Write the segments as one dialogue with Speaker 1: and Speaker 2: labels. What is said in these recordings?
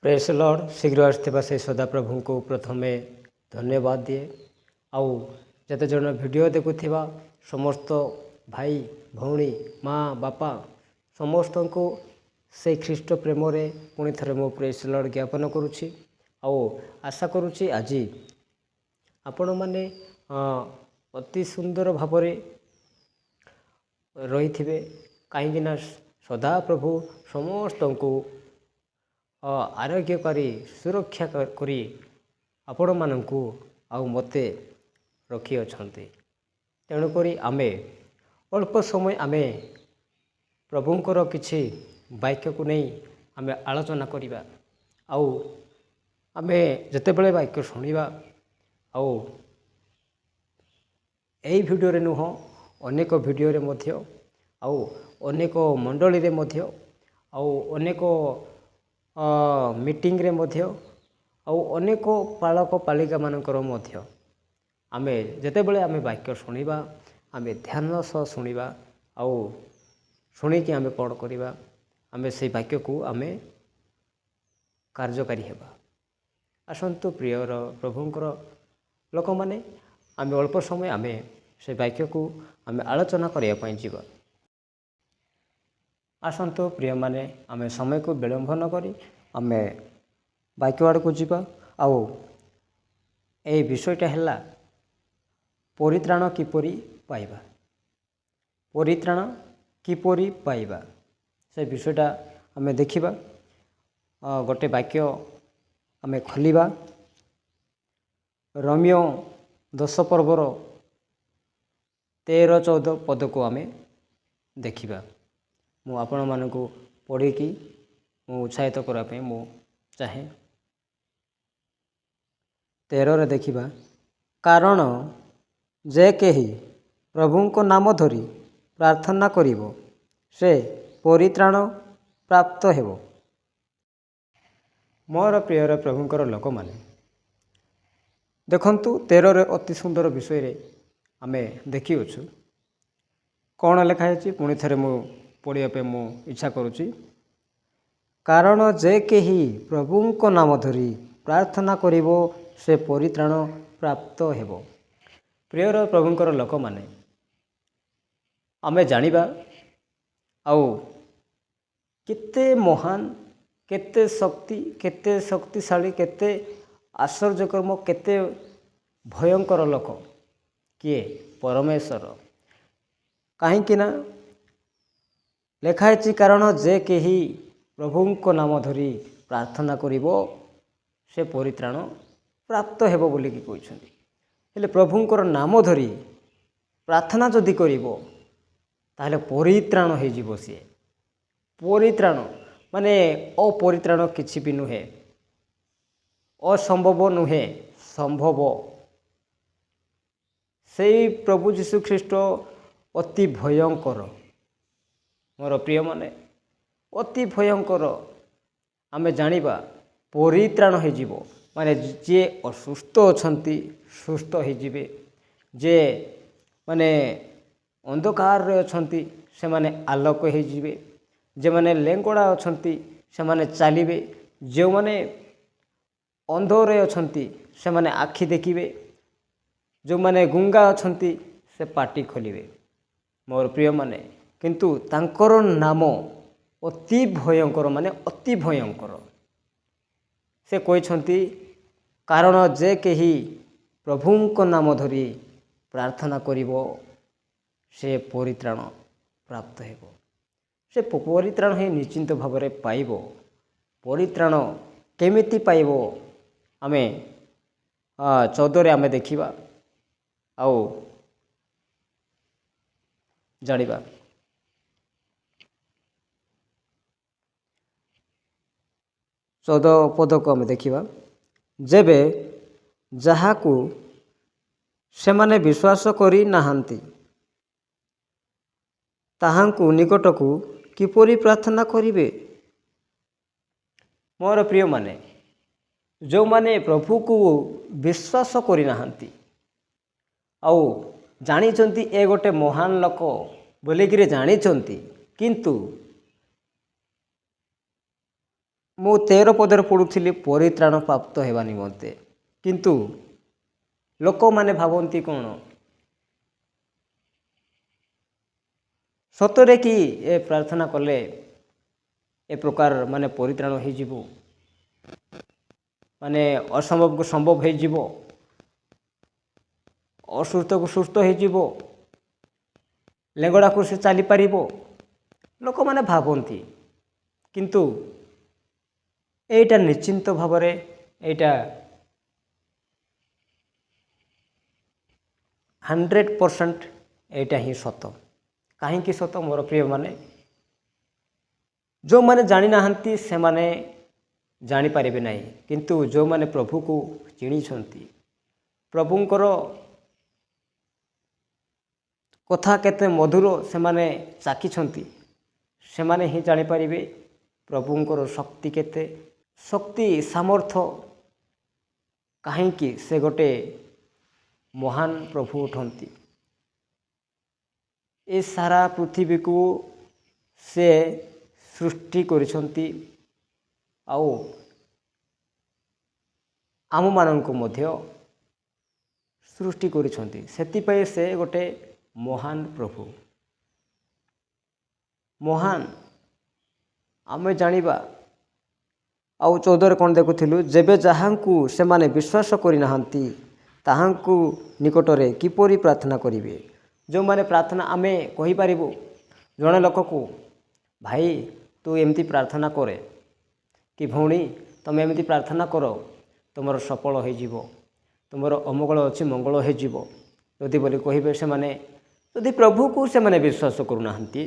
Speaker 1: Press Lord शीघ्र आसथिबा से सदाप्रभु को प्रथमे धन्यवाद दिए। आउ जते जन वीडियो देखुथिबा समस्त भाई भौणी माँ बापा समस्त को से ख्रीष्ट प्रेम रे पुणी थरे मो प्रेस लॉर्ड ज्ञापन करुछि। आउ आशा करुछि आज आपण माने अति सुंदर भावरे रही कहीं सदा प्रभु समस्त को आरोग्यकारी सुरक्षा करी आपण मानू आउ मते रखी अछंती। तेणुकरी आमे अल्प समय आमे प्रभुंकर किछि वाक्य को नहीं आमे आलोचना करिबा। आउ आमे जतेबेले वाक्य शुणिबा आउ एई वीडियो रे नुह अनेक वीडियो रे मध्य आउ अनेक मंडली रे मध्य आउ अनेक मीटिंग रे मध्य आउ अनेक पालक पालिका मानकर मध्य आमे जतेबेले आमे वाक्य शुणिबा आमे ध्यान सह शुणिबा आउ शुणिकी आमे कौन करिबा आमे से वाक्य को आमे कार्यकारी हेबा। आसंतु प्रियर प्रभुंकर लोक माने आमे अल्प समय आमे से वाक्य को आमे आलोचना करिया पई जीवा। आसंतु प्रिय माने आमे समय को विलंब न करी आमे वाक्य आड़ को जीवा। आउ ए विषयटा हैला परित्राण किपरि पाइबा। परित्राण किपरि पाइबा से विषयटा आमे देखिबा। गोटे वाक्य आमे खोलिबा रोमियो 10 पर्वर 13-14 पद को आमे देखिबा। मु आपण मानकु पढ़ी कि मु उत्साहित करा पे मु चाहे 13 रे देखिबा। कारण जे केही प्रभु को नाम धरी प्रार्थना करिवो से परित्राण प्राप्त हेबो। मोर प्रियर प्रभुंकर लोक माने देखंतु 13 रे अति सुंदर विषय रे आमे देखि अछु। कौन लिखा है पुणी थे मु पढ़िया पे मु इच्छा करुच्ची। कारण जे केही प्रभु को नाम धरी प्रार्थना करिवो से परित्राण प्राप्त हेबो। प्रियर प्रभुंकर लोक माने आमे जानिबा आउ केते महान केते शक्तिशाली केते आश्चर्यकर्म केते भयंकर लोक किए परमेश्वर। कहीं ना लिखाई कारण जे केही प्रभु को नाम धरी प्रार्थना करिवो से परित्राण प्राप्त हेबो बोली कि कहउछन्ती। हेले प्रभुंकर नाम धरी प्रार्थना जदि करिवो ताहले परित्राण हे जीवो। से परित्राण माने अपरित्राण किछि भी नुहे, असंभव नुहे, संभव। से प्रभु जीशु ख्रीष्ट अति भयंकर। मोर प्रिय माने अति भयंकर। आमे जानिबा परित्राण हो जीवो माने जे असुस्थ अछंती सुस्थ हो जिवे, जे माने अंधकार रे अछंती से माने आलोक हो जिवे, जे माने लेंगड़ा अछंती से माने चालिबे, जे माने अंध रे अछंती से माने आखि देखिबे, जो माने गुंगा अछंती से पाटी खोलिबे। मोर प्रिय माने किंतु तांकर नाम अति भयंकर माने अति भयंकर। से कहते कारण जे केही प्रभु को नाम धरी प्रार्थना करिवो से परित्राण प्राप्त हेबो। से परित्राण ही निश्चिंत भावरे पाइबो। परित्राण केमिति पाइबो आमे 14 रे आमे देखिबा आउ जानिबा। चौदह पद को आमे देखिबा। जेबे जहाकू सेमाने विश्वास करी नाहांती ताहांकू निकटकू किपरि प्रार्थना करिवे। मोर प्रिय माने जो माने प्रभु को विश्वास करी नाहांती आउ जानी चंती ए गोटे महान लोक बोली कि जानी चंती किंतु ମୁଁ 13 ପଦରେ ପଢ଼ୁଥିଲି ପରିତ୍ରାଣ ପ୍ରାପ୍ତ ହେବା ନିମନ୍ତେ। କିନ୍ତୁ ଲୋକମାନେ ଭାବନ୍ତି କ'ଣ ସତରେ କି ଏ ପ୍ରାର୍ଥନା କଲେ ଏ ପ୍ରକାର ମାନେ ପରିତ୍ରାଣ ହେଇଯିବ, ମାନେ ଅସମ୍ଭବକୁ ସମ୍ଭବ ହେଇଯିବ, ଅସୁସ୍ଥକୁ ସୁସ୍ଥ ହେଇଯିବ, ଲେଙ୍ଗଡ଼ାକୁ ସେ ଚାଲିପାରିବ, ଲୋକମାନେ ଭାବନ୍ତି। କିନ୍ତୁ ଏଇଟା ନିଶ୍ଚିନ୍ତ ଭାବରେ ଏଇଟା 100% ଏଇଟା ହିଁ ସତ। କାହିଁକି ସତ ମୋର ପ୍ରିୟମାନେ? ଯେଉଁମାନେ ଜାଣିନାହାନ୍ତି ସେମାନେ ଜାଣିପାରିବେ ନାହିଁ, କିନ୍ତୁ ଯେଉଁମାନେ ପ୍ରଭୁକୁ ଚିଣିଛନ୍ତି, ପ୍ରଭୁଙ୍କର କଥା କେତେ ମଧୁର ସେମାନେ ଚାଖିଛନ୍ତି, ସେମାନେ ହିଁ ଜାଣିପାରିବେ ପ୍ରଭୁଙ୍କର ଶକ୍ତି କେତେ, ଶକ୍ତି ସାମର୍ଥ୍ୟ। କାହିଁକି ସେ ଗୋଟେ ମହାନ ପ୍ରଭୁ ଅଟନ୍ତି। ଏ ସାରା ପୃଥିବୀକୁ ସେ ସୃଷ୍ଟି କରିଛନ୍ତି ଆଉ ଆମମାନଙ୍କୁ ମଧ୍ୟ ସୃଷ୍ଟି କରିଛନ୍ତି। ସେଥିପାଇଁ ସେ ଗୋଟେ ମହାନ ପ୍ରଭୁ। ମହାନ ଆମେ ଜାଣିବା। ଆଉ 14ରେ କ'ଣ ଦେଖୁଥିଲୁ? ଯେବେ ଯାହାଙ୍କୁ ସେମାନେ ବିଶ୍ୱାସ କରିନାହାନ୍ତି ତାହାଙ୍କୁ ନିକଟରେ କିପରି ପ୍ରାର୍ଥନା କରିବେ? ଯେଉଁମାନେ ପ୍ରାର୍ଥନା ଆମେ କହିପାରିବୁ ଜଣେ ଲୋକକୁ, ଭାଇ ତୁ ଏମିତି ପ୍ରାର୍ଥନା କରେ, କି ଭଉଣୀ ତୁମେ ଏମିତି ପ୍ରାର୍ଥନା କର, ତୁମର ସଫଳ ହୋଇଯିବ, ତୁମର ଅମଙ୍ଗଳ ଅଛି ମଙ୍ଗଳ ହୋଇଯିବ ଯଦି ବୋଲି କହିବେ। ସେମାନେ ଯଦି ପ୍ରଭୁକୁ ସେମାନେ ବିଶ୍ୱାସ କରୁନାହାନ୍ତି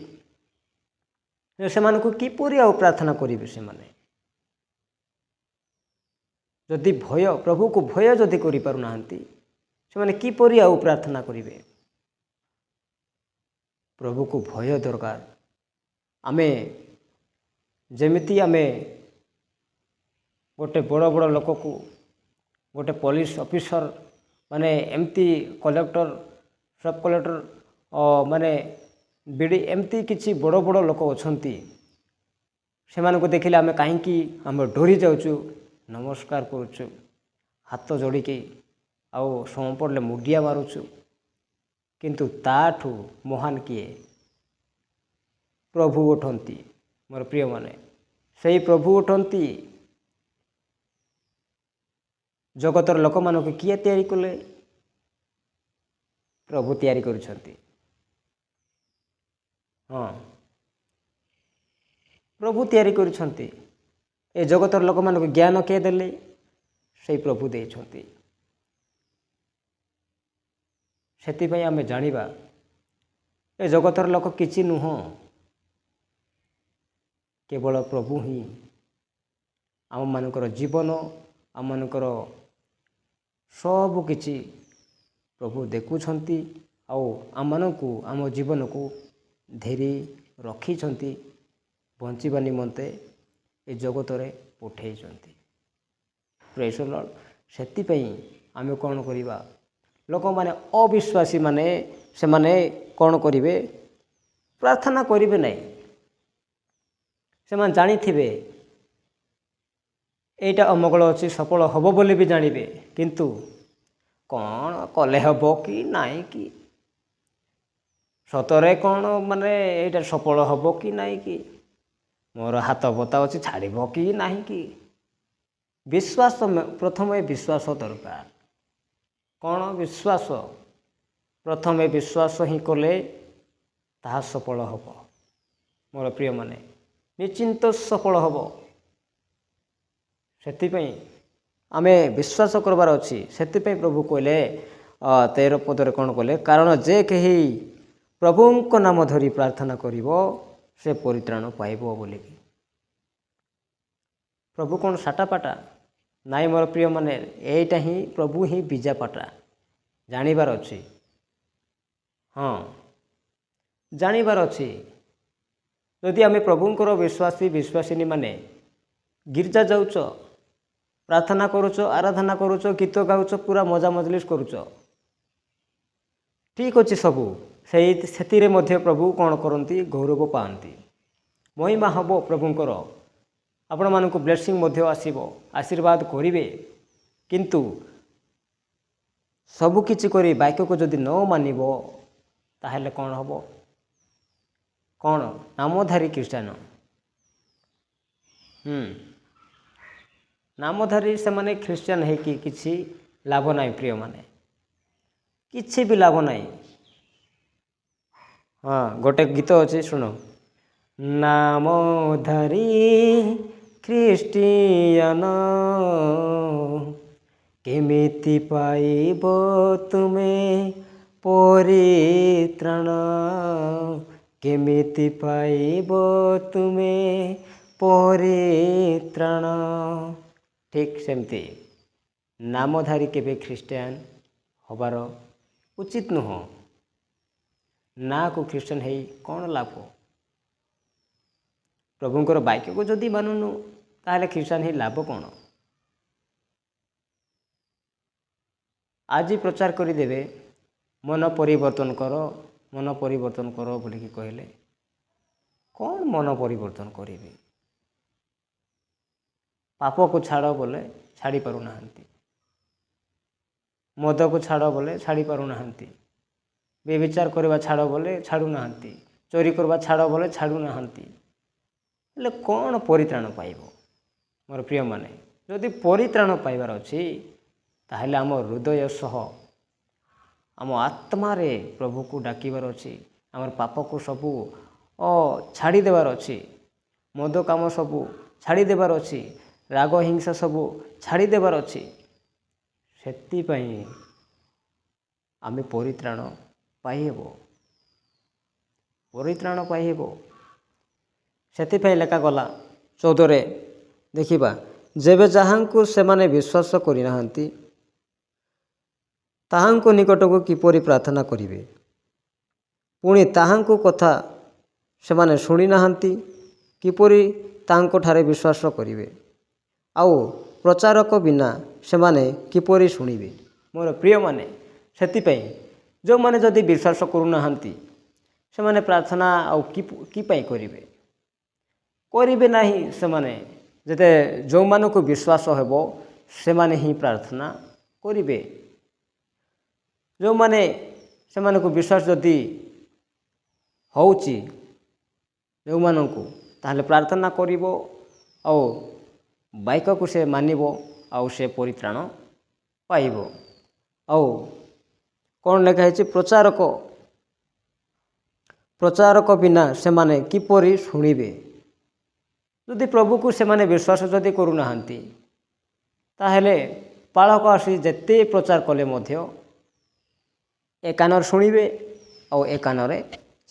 Speaker 1: ସେମାନଙ୍କୁ କିପରି ଆଉ ପ୍ରାର୍ଥନା କରିବେ? ସେମାନେ ଯଦି ପ୍ରଭୁକୁ ଭୟ ଯଦି କରିପାରୁନାହାନ୍ତି ସେମାନେ କିପରି ଆଉ ପ୍ରାର୍ଥନା କରିବେ? ପ୍ରଭୁକୁ ଭୟ ଦରକାର। ଆମେ ଯେମିତି ଆମେ ଗୋଟେ ବଡ଼ ବଡ଼ ଲୋକକୁ, ଗୋଟେ ପୋଲିସ ଅଫିସର, ମାନେ ଏମିତି କଲେକ୍ଟର, ସବ୍ କଲେକ୍ଟର, ମାନେ ବିଡ଼ି, ଏମିତି କିଛି ବଡ଼ ବଡ଼ ଲୋକ ଅଛନ୍ତି, ସେମାନଙ୍କୁ ଦେଖିଲେ ଆମେ କାହିଁକି ଆମେ ଡରି ଯାଉଛୁ, ନମସ୍କାର କରୁଛୁ ହାତ ଯୋଡ଼ିକି, ଆଉ ସମ ପଡ଼ିଲେ ମୁଣ୍ଡିଆ ମାରୁଛୁ। କିନ୍ତୁ ତାଠୁ ମହାନ କିଏ? ପ୍ରଭୁ ଅଟନ୍ତି ମୋର ପ୍ରିୟମାନେ। ସେଇ ପ୍ରଭୁ ଅଟନ୍ତି। ଜଗତର ଲୋକମାନଙ୍କୁ କିଏ ତିଆରି କଲେ? ପ୍ରଭୁ ତିଆରି କରିଛନ୍ତି। ହଁ, ପ୍ରଭୁ ତିଆରି କରିଛନ୍ତି। ଏ ଜଗତର ଲୋକମାନଙ୍କୁ ଜ୍ଞାନ କିଏ ଦେଲେ? ସେଇ ପ୍ରଭୁ ଦେଇଛନ୍ତି। ସେଥିପାଇଁ ଆମେ ଜାଣିବା ଏ ଜଗତର ଲୋକ କିଛି ନୁହଁ, କେବଳ ପ୍ରଭୁ ହିଁ ଆମମାନଙ୍କର ଜୀବନ, ଆମମାନଙ୍କର ସବୁ କିଛି ପ୍ରଭୁ ଦେଖୁଛନ୍ତି ଆଉ ଆମମାନଙ୍କୁ, ଆମ ଜୀବନକୁ ଧରି ରଖିଛନ୍ତି, ବଞ୍ଚିବା ନିମନ୍ତେ ଏ ଜଗତରେ ପଠାଇଛନ୍ତି। ପ୍ରେଜ୍ ଦ ଲର୍ଡ। ସେଥିପାଇଁ ଆମେ କ'ଣ କରିବା? ଲୋକମାନେ ଅବିଶ୍ୱାସୀ ମାନେ ସେମାନେ କ'ଣ କରିବେ? ପ୍ରାର୍ଥନା କରିବେ ନାହିଁ। ସେମାନେ ଜାଣିଥିବେ ଏଇଟା ଅମଙ୍ଗଳ ଅଛି, ସଫଳ ହେବ ବୋଲି ବି ଜାଣିବେ, କିନ୍ତୁ କ'ଣ କଲେ ହେବ କି ନାହିଁ, କି ସତରେ କ'ଣ ମାନେ ଏଇଟା ସଫଳ ହେବ କି ନାହିଁ, କି ମୋର ହାତ ବତା ଅଛି ଛାଡ଼ିବ କି ନାହିଁ, କି ବିଶ୍ୱାସ, ପ୍ରଥମେ ବିଶ୍ୱାସ ଦରକାର। କ'ଣ ବିଶ୍ୱାସ? ପ୍ରଥମେ ବିଶ୍ୱାସ ହିଁ କଲେ ତାହା ସଫଳ ହେବ ମୋର ପ୍ରିୟମାନେ, ନିଶ୍ଚିନ୍ତ ସଫଳ ହେବ। ସେଥିପାଇଁ ଆମେ ବିଶ୍ୱାସ କରିବାର ଅଛି। ସେଥିପାଇଁ ପ୍ରଭୁ କହିଲେ 13 ପଦରେ କ'ଣ କଲେ? କାରଣ ଯେ କେହି ପ୍ରଭୁଙ୍କ ନାମ ଧରି ପ୍ରାର୍ଥନା କରିବ ସେ ପରିତ୍ରାଣ ପାଇବ ବୋଲିକି। ପ୍ରଭୁ କ'ଣ ସାଟାପାଟା? ନାଇଁ ମୋର ପ୍ରିୟମାନେ, ଏଇଟା ହିଁ ପ୍ରଭୁ ହିଁ ବିଜାପାଟା। ଜାଣିବାର ଅଛି। ହଁ, ଜାଣିବାର ଅଛି। ଯଦି ଆମେ ପ୍ରଭୁଙ୍କର ବିଶ୍ୱାସୀ ବିଶ୍ୱାସିନୀ ମାନେ ଗିର୍ଜା ଯାଉଛ, ପ୍ରାର୍ଥନା କରୁଛ, ଆରାଧନା କରୁଛ, ଗୀତ ଗାଉଛ, ପୁରା ମଜା ମଜଲିସ୍ କରୁଛ, ଠିକ୍ ଅଛି ସବୁ, ସେଥିରେ ମଧ୍ୟ ପ୍ରଭୁ କ'ଣ କରନ୍ତି? ଗୌରବ ପାଆନ୍ତି, ମହିମା ହେବ ପ୍ରଭୁଙ୍କର। ଆପଣମାନଙ୍କୁ ବ୍ଲେସିଂ ମଧ୍ୟ ଆସିବ, ଆଶୀର୍ବାଦ କରିବେ। କିନ୍ତୁ ସବୁକିଛି କରି ବାକ୍ୟକୁ ଯଦି ନ ମାନିବ ତାହେଲେ କ'ଣ ହେବ? କ'ଣ? ନାମଧାରୀ ଖ୍ରୀଷ୍ଟିଆନ। ନାମଧାରୀ ସେମାନେ ଖ୍ରୀଷ୍ଟିଆନ ହେଇକି କିଛି ଲାଭ ନାହିଁ ପ୍ରିୟମାନେ, କିଛି ବି ଲାଭ ନାହିଁ। ହଁ, ଗୋଟେ ଗୀତ ଅଛି ଶୁଣ। ନାମଧାରୀ ଖ୍ରୀଷ୍ଟିଆନ କେମିତି ପାଇବ ତୁମେ ପରିତ୍ରାଣ, କେମିତି ପାଇବ ତୁମେ ପରିତ୍ରାଣ। ଠିକ୍ ସେମିତି ନାମଧାରୀ କେବେ ଖ୍ରୀଷ୍ଟିଆନ ହେବାର ଉଚିତ ନୁହଁ। ନାଁକୁ ଖ୍ରୀଷ୍ଟିଆନ ହେଇ କ'ଣ ଲାଭ? ପ୍ରଭୁଙ୍କର ବାକ୍ୟକୁ ଯଦି ମାନୁନୁ ତାହେଲେ ଖ୍ରୀଷ୍ଟିଆନ ହେଇ ଲାଭ କ'ଣ? ଆଜି ପ୍ରଚାର କରିଦେବେ ମନ ପରିବର୍ତ୍ତନ କର, ମନ ପରିବର୍ତ୍ତନ କର ବୋଲିକି କହିଲେ କ'ଣ ମନ ପରିବର୍ତ୍ତନ କରିବେ? ପାପକୁ ଛାଡ଼ ବୋଲେ ଛାଡ଼ି ପାରୁନାହାନ୍ତି, ମଦକୁ ଛାଡ଼ ବୋଲେ ଛାଡ଼ି ପାରୁନାହାନ୍ତି, ବ୍ୟଭିଚାର କରିବା ଛାଡ଼ ବୋଲେ ଛାଡ଼ୁନାହାନ୍ତି, ଚୋରି କରିବା ଛାଡ଼ ବୋଲେ ଛାଡ଼ୁନାହାନ୍ତି। ହେଲେ କ'ଣ ପରିତ୍ରାଣ ପାଇବ? ମୋର ପ୍ରିୟମାନେ, ଯଦି ପରିତ୍ରାଣ ପାଇବାର ଅଛି ତାହେଲେ ଆମ ହୃଦୟ ସହ ଆମ ଆତ୍ମାରେ ପ୍ରଭୁକୁ ଡାକିବାର ଅଛି। ଆମର ପାପକୁ ସବୁ ଛାଡ଼ି ଦେବାର ଅଛି, ମଦ କାମ ସବୁ ଛାଡ଼ି ଦେବାର ଅଛି, ରାଗ ହିଂସା ସବୁ ଛାଡ଼ି ଦେବାର ଅଛି। ସେଥିପାଇଁ ଆମେ ପରିତ୍ରାଣ ପାଇହେବ, ପରିତ୍ରାଣ ପାଇହେବ। ସେଥିପାଇଁ ଲେଖାଗଲା 14ରେ ଦେଖିବା, ଯେବେ ଯାହାଙ୍କୁ ସେମାନେ ବିଶ୍ୱାସ କରିନାହାନ୍ତି ତାହାଙ୍କ ନିକଟକୁ କିପରି ପ୍ରାର୍ଥନା କରିବେ? ପୁଣି ତାହାଙ୍କ କଥା ସେମାନେ ଶୁଣି ନାହାନ୍ତି, କିପରି ତାଙ୍କଠାରେ ବିଶ୍ୱାସ କରିବେ? ଆଉ ପ୍ରଚାରକ ବିନା ସେମାନେ କିପରି ଶୁଣିବେ? ମୋର ପ୍ରିୟମାନେ, ସେଥିପାଇଁ ଯେଉଁମାନେ ଯଦି ବିଶ୍ୱାସ କରୁନାହାନ୍ତି ସେମାନେ ପ୍ରାର୍ଥନା ଆଉ କି ପାଇଁ କରିବେ? କରିବେ ନାହିଁ। ସେମାନେ ଯେତେ ଯେଉଁମାନଙ୍କୁ ବିଶ୍ୱାସ ହେବ ସେମାନେ ହିଁ ପ୍ରାର୍ଥନା କରିବେ। ଯେଉଁମାନେ ସେମାନଙ୍କୁ ବିଶ୍ୱାସ ଯଦି ହେଉଛି ଯେଉଁମାନଙ୍କୁ, ତାହେଲେ ପ୍ରାର୍ଥନା କରିବ ଆଉ ବାକ୍ୟକୁ ସେ ମାନିବ ଆଉ ସେ ପରିତ୍ରାଣ ପାଇବ। ଆଉ କ'ଣ ଲେଖା ହେଇଛି? ପ୍ରଚାରକ ବିନା ସେମାନେ କିପରି ଶୁଣିବେ? ଯଦି ପ୍ରଭୁକୁ ସେମାନେ ବିଶ୍ୱାସ ଯଦି କରୁନାହାନ୍ତି ତାହେଲେ ପାଳକ ଆସି ଯେତେ ପ୍ରଚାର କଲେ ମଧ୍ୟ ଏ କାନରେ ଶୁଣିବେ ଆଉ ଏ କାନରେ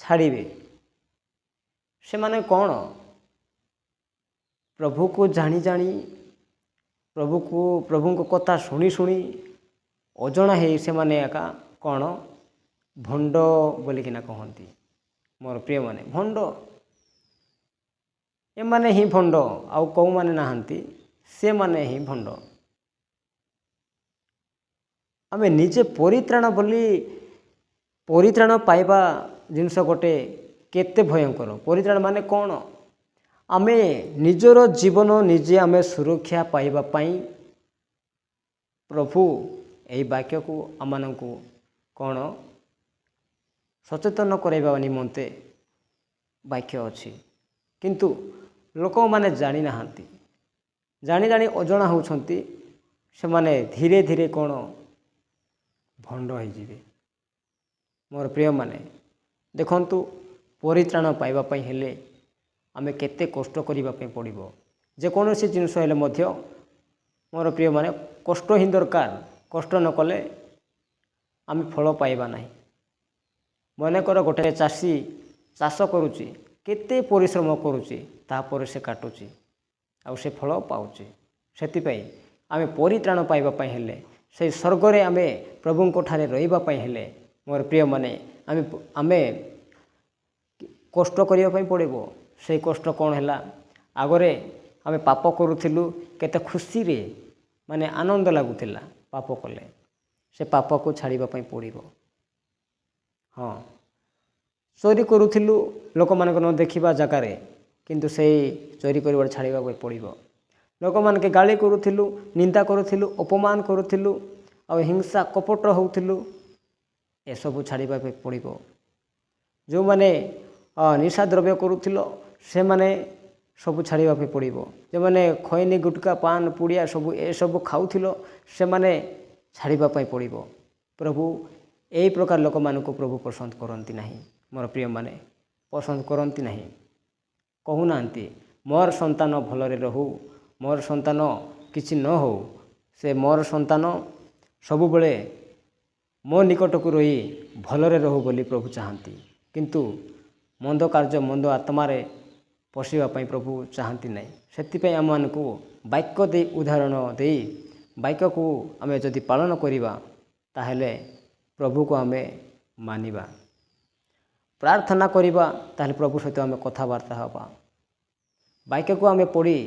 Speaker 1: ଛାଡ଼ିବେ। ସେମାନେ କ'ଣ ପ୍ରଭୁକୁ ଜାଣି ଜାଣି, ପ୍ରଭୁଙ୍କ କଥା ଶୁଣି ଶୁଣି ଅଜଣା ହେଇ ସେମାନେ ଏକା କ'ଣ ଭଣ୍ଡ ବୋଲିକିନା କହନ୍ତି। ମୋର ପ୍ରିୟମାନେ, ଭଣ୍ଡ, ଏମାନେ ହିଁ ଭଣ୍ଡ, ଆଉ କେଉଁମାନେ ନାହାନ୍ତି, ସେମାନେ ହିଁ ଭଣ୍ଡ। ଆମେ ନିଜେ ପରିତ୍ରାଣ ପାଇବା ଜିନିଷ ଗୋଟେ କେତେ ଭୟଙ୍କର। ପରିତ୍ରାଣ ମାନେ କ'ଣ? ଆମେ ନିଜର ଜୀବନ ନିଜେ ଆମେ ସୁରକ୍ଷା ପାଇବା ପାଇଁ ପ୍ରଭୁ ଏହି ବାକ୍ୟକୁ ଆମମାନଙ୍କୁ କ'ଣ ସଚେତନ କରାଇବା ନିମନ୍ତେ ବାକ୍ୟ ଅଛି। କିନ୍ତୁ ଲୋକମାନେ ଜାଣିନାହାନ୍ତି, ଜାଣି ଜାଣି ଅଜଣା ହେଉଛନ୍ତି। ସେମାନେ ଧୀରେ ଧୀରେ କ'ଣ ଭଣ୍ଡ ହୋଇଯିବେ। ମୋର ପ୍ରିୟମାନେ, ଦେଖନ୍ତୁ, ପରିତ୍ରାଣ ପାଇବା ପାଇଁ ହେଲେ ଆମେ କେତେ କଷ୍ଟ କରିବା ପାଇଁ ପଡ଼ିବ। ଯେକୌଣସି ଜିନିଷ ହେଲେ ମଧ୍ୟ ମୋର ପ୍ରିୟମାନେ କଷ୍ଟ ହିଁ ଦରକାର। କଷ୍ଟ ନ କଲେ ଆମେ ଫଳ ପାଇବା ନାହିଁ। ମନେକର ଗୋଟେ ଚାଷୀ ଚାଷ କରୁଛି, କେତେ ପରିଶ୍ରମ କରୁଛି, ତାପରେ ସେ କାଟୁଛି ଆଉ ସେ ଫଳ ପାଉଛି। ସେଥିପାଇଁ ଆମେ ପରିତ୍ରାଣ ପାଇବା ପାଇଁ ହେଲେ, ସେଇ ସ୍ୱର୍ଗରେ ଆମେ ପ୍ରଭୁଙ୍କ ଠାରେ ରହିବା ପାଇଁ ହେଲେ ମୋର ପ୍ରିୟମାନେ ଆମେ କଷ୍ଟ କରିବା ପାଇଁ ପଡ଼ିବ। ସେଇ କଷ୍ଟ କ'ଣ ହେଲା? ଆଗରେ ଆମେ ପାପ କରୁଥିଲୁ, କେତେ ଖୁସିରେ ମାନେ ଆନନ୍ଦ ଲାଗୁଥିଲା ପାପ କଲେ। ସେ ପାପକୁ ଛାଡ଼ିବା ପାଇଁ ପଡ଼ିବ। ହଁ, ଚୋରି କରୁଥିଲୁ ଲୋକମାନଙ୍କ ନ ଦେଖିବା ଜାଗାରେ, କିନ୍ତୁ ସେଇ ଚୋରି କରିବାଟା ଛାଡ଼ିବାକୁ ପଡ଼ିବ। ଲୋକମାନଙ୍କୁ ଗାଳି କରୁଥିଲୁ, ନିନ୍ଦା କରୁଥିଲୁ, ଅପମାନ କରୁଥିଲୁ, ଆଉ ହିଂସା କପଟ ହେଉଥିଲୁ, ଏସବୁ ଛାଡ଼ିବା ପାଇଁ ପଡ଼ିବ। ଯେଉଁମାନେ ନିଶା ଦ୍ରବ୍ୟ କରୁଥିଲ ସେମାନେ ସବୁ ଛାଡ଼ିବା ପାଇଁ ପଡ଼ିବ। ଯେଉଁମାନେ ଖଇନି ଗୁଟକା ପାନ ପୁଡ଼ିଆ ଏସବୁ ଖାଉଥିଲ ସେମାନେ ଛାଡ଼ିବା ପାଇଁ ପଡ଼ିବ। ପ୍ରଭୁ ଏହି ପ୍ରକାର ଲୋକମାନଙ୍କୁ ପ୍ରଭୁ ପସନ୍ଦ କରନ୍ତି ନାହିଁ। ମୋର ପ୍ରିୟମାନେ ପସନ୍ଦ କରନ୍ତି ନାହିଁ। କହୁନାହାନ୍ତି ମୋର ସନ୍ତାନ ଭଲରେ ରହୁ, ମୋର ସନ୍ତାନ କିଛି ନ ହେଉ, ସେ ମୋର ସନ୍ତାନ ସବୁବେଳେ ମୋ ନିକଟକୁ ରହି ଭଲରେ ରହୁ ବୋଲି ପ୍ରଭୁ ଚାହାନ୍ତି। କିନ୍ତୁ ମନ୍ଦ କାର୍ଯ୍ୟ ମନ୍ଦ ଆତ୍ମାରେ ପଶିବା ପାଇଁ ପ୍ରଭୁ ଚାହାନ୍ତି ନାହିଁ। ସେଥିପାଇଁ ଆମମାନଙ୍କୁ ବାକ୍ୟ ଦେଇ ଉଦାହରଣ ଦେଇ ବାକ୍ୟକୁ ଆମେ ଯଦି ପାଳନ କରିବା ତାହେଲେ ପ୍ରଭୁକୁ ଆମେ ମାନିବା। ପ୍ରାର୍ଥନା କରିବା ତାହେଲେ ପ୍ରଭୁ ସହିତ ଆମେ କଥାବାର୍ତ୍ତା ହେବା। ବାକ୍ୟକୁ ଆମେ ପଢ଼ି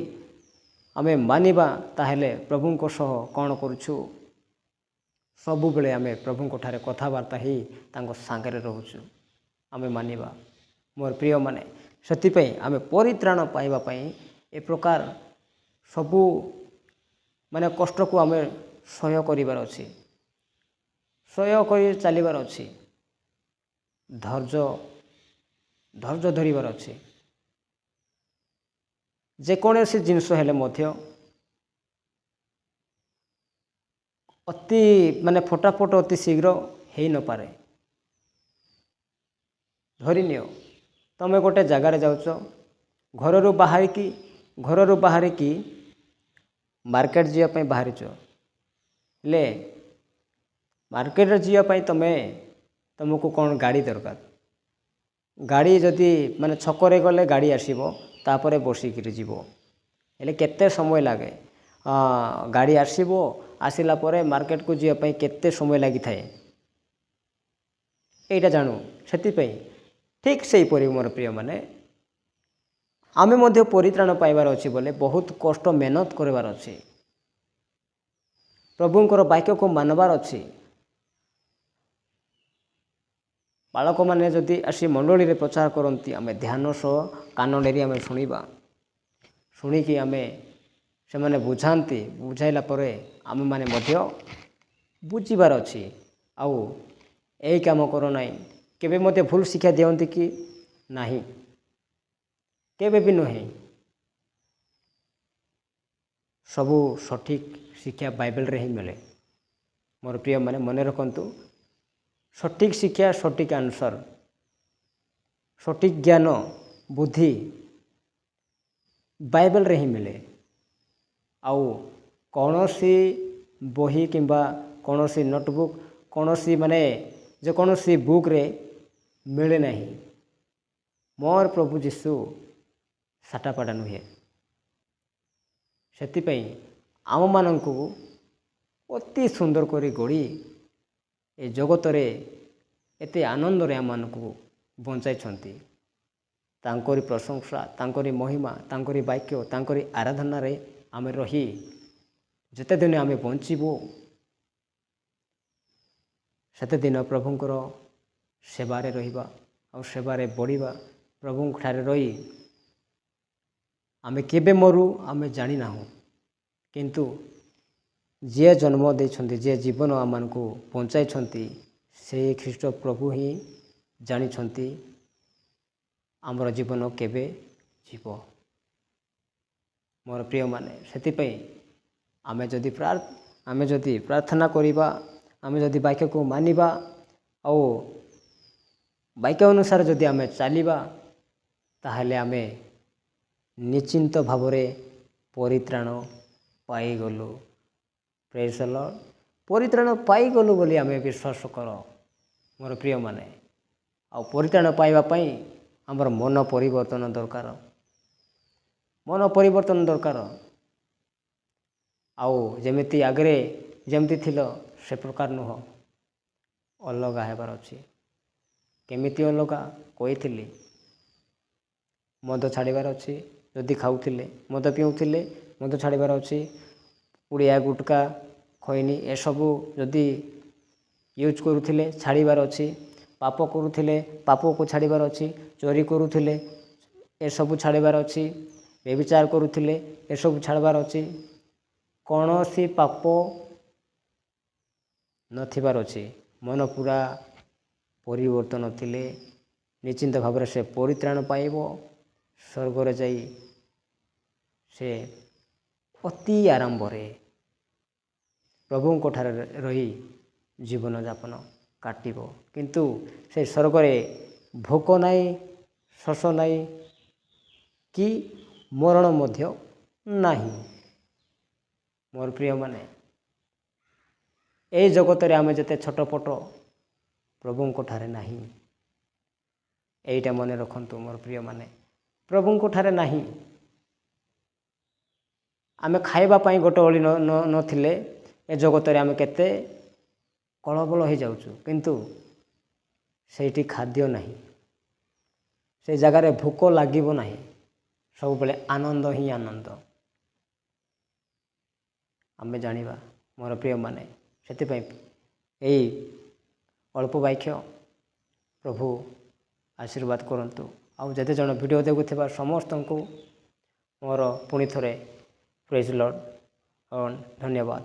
Speaker 1: ଆମେ ମାନିବା ତାହେଲେ ପ୍ରଭୁଙ୍କ ସହ କ'ଣ କରୁଛୁ? ସବୁବେଳେ ଆମେ ପ୍ରଭୁଙ୍କ ଠାରେ କଥାବାର୍ତ୍ତା ହେଇ ତାଙ୍କ ସାଙ୍ଗରେ ରହୁଛୁ। ଆମେ ମାନିବା। ମୋର ପ୍ରିୟମାନେ ସେଥିପାଇଁ ଆମେ ପରିତ୍ରାଣ ପାଇବା ପାଇଁ ଏ ପ୍ରକାର ସବୁ କଷ୍ଟକୁ ଆମେ ସହ୍ୟ କରିବାର ଅଛି, ସହ୍ୟ କରି ଚାଲିବାର ଅଛି, ଧୈର୍ଯ୍ୟ ଧରିବାର ଅଛି। ଯେକୌଣସି ଜିନିଷ ହେଲେ ମଧ୍ୟ ଅତି ଫଟାଫଟ ଅତି ଶୀଘ୍ର ହେଇନପାରେ। ଧରିନିଅ ତୁମେ ଗୋଟେ ଜାଗାରେ ଯାଉଛ, ଘରରୁ ବାହାରିକି ମାର୍କେଟ ଯିବା ପାଇଁ ବାହାରିଛ। ହେଲେ ମାର୍କେଟରେ ଯିବା ପାଇଁ ତୁମକୁ କ'ଣ ଗାଡ଼ି ଦରକାର। ଗାଡ଼ି ଯଦି ଛକରେ ଗଲେ ଗାଡ଼ି ଆସିବ, ତାପରେ ବସିକିରି ଯିବ। ହେଲେ କେତେ ସମୟ ଲାଗେ? ଗାଡ଼ି ଆସିଲା ପରେ ମାର୍କେଟକୁ ଯିବା ପାଇଁ କେତେ ସମୟ ଲାଗିଥାଏ ଏଇଟା ଜାଣୁ। ସେଥିପାଇଁ ଠିକ୍ ସେହିପରି ମୋର ପ୍ରିୟମାନେ ଆମେ ମଧ୍ୟ ପରିତ୍ରାଣ ପାଇବାର ଅଛି ବୋଲେ ବହୁତ କଷ୍ଟ ମେହନତ କରିବାର ଅଛି। ପ୍ରଭୁଙ୍କର ବାକ୍ୟକୁ ମାନବାର ଅଛି। ବାଳକମାନେ ଯଦି ଆସି ମଣ୍ଡଳୀରେ ପ୍ରଚାର କରନ୍ତି, ଆମେ ଧ୍ୟାନ ସହ କାନ ଡେରି ଆମେ ଶୁଣିବା। ଶୁଣିକି ସେମାନେ ବୁଝାନ୍ତି, ବୁଝାଇଲା ପରେ ଆମେମାନେ ମଧ୍ୟ ବୁଝିବାର ଅଛି। ଆଉ ଏହି କାମ କର ନାହିଁ। କେବେ ମଧ୍ୟ ଭୁଲ ଶିକ୍ଷା ଦିଅନ୍ତି କି ନାହିଁ? କେବେ ବି ନୁହେଁ। ସବୁ ସଠିକ୍ ଶିକ୍ଷା ବାଇବେଲରେ ହିଁ ମିଳେ। ମୋର ପ୍ରିୟମାନେ ମନେ ରଖନ୍ତୁ, ସଠିକ୍ ଶିକ୍ଷା, ସଠିକ୍ ଆନ୍ସର, ସଠିକ୍ ଜ୍ଞାନ ବୁଦ୍ଧି ବାଇବେଲରେ ହିଁ ମିଳେ। ଆଉ କୌଣସି ବହି କିମ୍ବା କୌଣସି ନୋଟବୁକ୍ ଯେକୌଣସି ବୁକ୍ରେ ମିଳେ ନାହିଁ। ମୋର ପ୍ରଭୁ ଯୀଶୁ ସାଟାପାଟା ନୁହେଁ। ସେଥିପାଇଁ ଆମମାନଙ୍କୁ ଅତି ସୁନ୍ଦର କରି ଗଢ଼ି ଏ ଜଗତରେ ଏତେ ଆନନ୍ଦରେ ଆମମାନଙ୍କୁ ବଞ୍ଚାଇଛନ୍ତି। ତାଙ୍କରି ପ୍ରଶଂସା, ତାଙ୍କରି ମହିମା, ତାଙ୍କରି ବାକ୍ୟ, ତାଙ୍କରି ଆରାଧନାରେ ଆମେ ରହି ଯେତେଦିନ ଆମେ ବଞ୍ଚିବୁ ସେତେଦିନ ପ୍ରଭୁଙ୍କର ସେବାରେ ରହିବା ଆଉ ସେବାରେ ବଢ଼ିବା। ପ୍ରଭୁଙ୍କଠାରେ ରହି ଆମେ କେବେ ମରୁ ଆମେ ଜାଣିନାହୁଁ। କିନ୍ତୁ ଯିଏ ଜନ୍ମ ଦେଇଛନ୍ତି, ଯିଏ ଜୀବନ ଆମମାନଙ୍କୁ ବଞ୍ଚାଇଛନ୍ତି, ସେହି ଖ୍ରୀଷ୍ଟ ପ୍ରଭୁ ହିଁ ଜାଣିଛନ୍ତି ଆମର ଜୀବନ କେବେ ଯିବ। ମୋର ପ୍ରିୟମାନେ ସେଥିପାଇଁ ଆମେ ଯଦି ପ୍ରାର୍ଥନା କରିବା, ଆମେ ଯଦି ବାକ୍ୟକୁ ମାନିବା ଆଉ ବାକ୍ୟ ଅନୁସାରେ ଯଦି ଆମେ ଚାଲିବା ତାହେଲେ ଆମେ ନିଶ୍ଚିନ୍ତ ଭାବରେ ପରିତ୍ରାଣ ପାଇଗଲୁ। ପ୍ରେଜ୍ ଦ ଲର୍ଡ। ପରିତ୍ରାଣ ପାଇଗଲୁ ବୋଲି ଆମେ ବିଶ୍ୱାସ କର ମୋର ପ୍ରିୟମାନେ। ଆଉ ପରିତ୍ରାଣ ପାଇବା ପାଇଁ ଆମର ମନ ପରିବର୍ତ୍ତନ ଦରକାର। ମନ ପରିବର୍ତ୍ତନ ଦରକାର। ଆଉ ଯେମିତି ଆଗରେ ଯେମିତି ଥିଲ ସେ ପ୍ରକାର ନୁହଁ, ଅଲଗା ହେବାର ଅଛି। କେମିତି ଅଲଗା? କହିଥିଲି, ମଦ ଛାଡ଼ିବାର ଅଛି। ଯଦି ଖାଉଥିଲେ, ମଦ ପିଉଥିଲେ, ମଦ ଛାଡ଼ିବାର ଅଛି। ପୁଡ଼ିଆ ଗୁଟକା ଖଇନି ଏସବୁ ଯଦି ୟୁଜ୍ କରୁଥିଲେ ଛାଡ଼ିବାର ଅଛି। ପାପ କରୁଥିଲେ, ପାପକୁ ଛାଡ଼ିବାର ଅଛି। ଚୋରି କରୁଥିଲେ, ଏସବୁ ଛାଡ଼ିବାର ଅଛି। ବ୍ୟଭିଚାର କରୁଥିଲେ, ଏସବୁ ଛାଡ଼ିବାର ଅଛି। କୌଣସି ପାପ ନଥିବାର ଅଛି। ମନ ପୁରା ପରିବର୍ତ୍ତନ ଥିଲେ ନିଶ୍ଚିନ୍ତ ଭାବରେ ସେ ପରିତ୍ରାଣ ପାଇବ। ସ୍ୱର୍ଗରେ ଯାଇ ସେ ଅତି ଆରମ୍ଭରେ ପ୍ରଭୁଙ୍କ ଠାରେ ରହି ଜୀବନଯାପନ କାଟିବ। କିନ୍ତୁ ସେ ସ୍ୱର୍ଗରେ ଭୋକ ନାହିଁ, ଶୋଷ ନାହିଁ, କି ମରଣ ମଧ୍ୟ ନାହିଁ। ମୋର ପ୍ରିୟମାନେ, ଏହି ଜଗତରେ ଆମେ ଯେତେ ଛୋଟପଟ ପ୍ରଭୁଙ୍କ ଠାରେ ନାହିଁ। ଏଇଟା ମନେ ରଖନ୍ତୁ ମୋର ପ୍ରିୟମାନେ, ପ୍ରଭୁଙ୍କ ଠାରେ ନାହିଁ। ଆମେ ଖାଇବା ପାଇଁ ଗୋଟେ ଓଳି ନଥିଲେ ଏ ଜଗତରେ ଆମେ କେତେ କଳବଳ ହୋଇଯାଉଛୁ। କିନ୍ତୁ ସେଇଠି ଖାଦ୍ୟ ନାହିଁ, ସେ ଜାଗାରେ ଭୋକ ଲାଗିବ ନାହିଁ। ସବୁବେଳେ ଆନନ୍ଦ ହିଁ ଆନନ୍ଦ ଆମେ ଜାଣିବା ମୋର ପ୍ରିୟମାନେ। ସେଥିପାଇଁ ଏଇ ଅଳ୍ପ ବାକ୍ୟ ପ୍ରଭୁ ଆଶୀର୍ବାଦ କରନ୍ତୁ। ଆଉ ଯେତେ ଜଣ ଭିଡ଼ିଓ ଦେଖୁଥିବା ସମସ୍ତଙ୍କୁ ମୋର ପୁଣି ଥରେ ପ୍ରେଜ୍ ଲର୍ଡ ଧନ୍ୟବାଦ।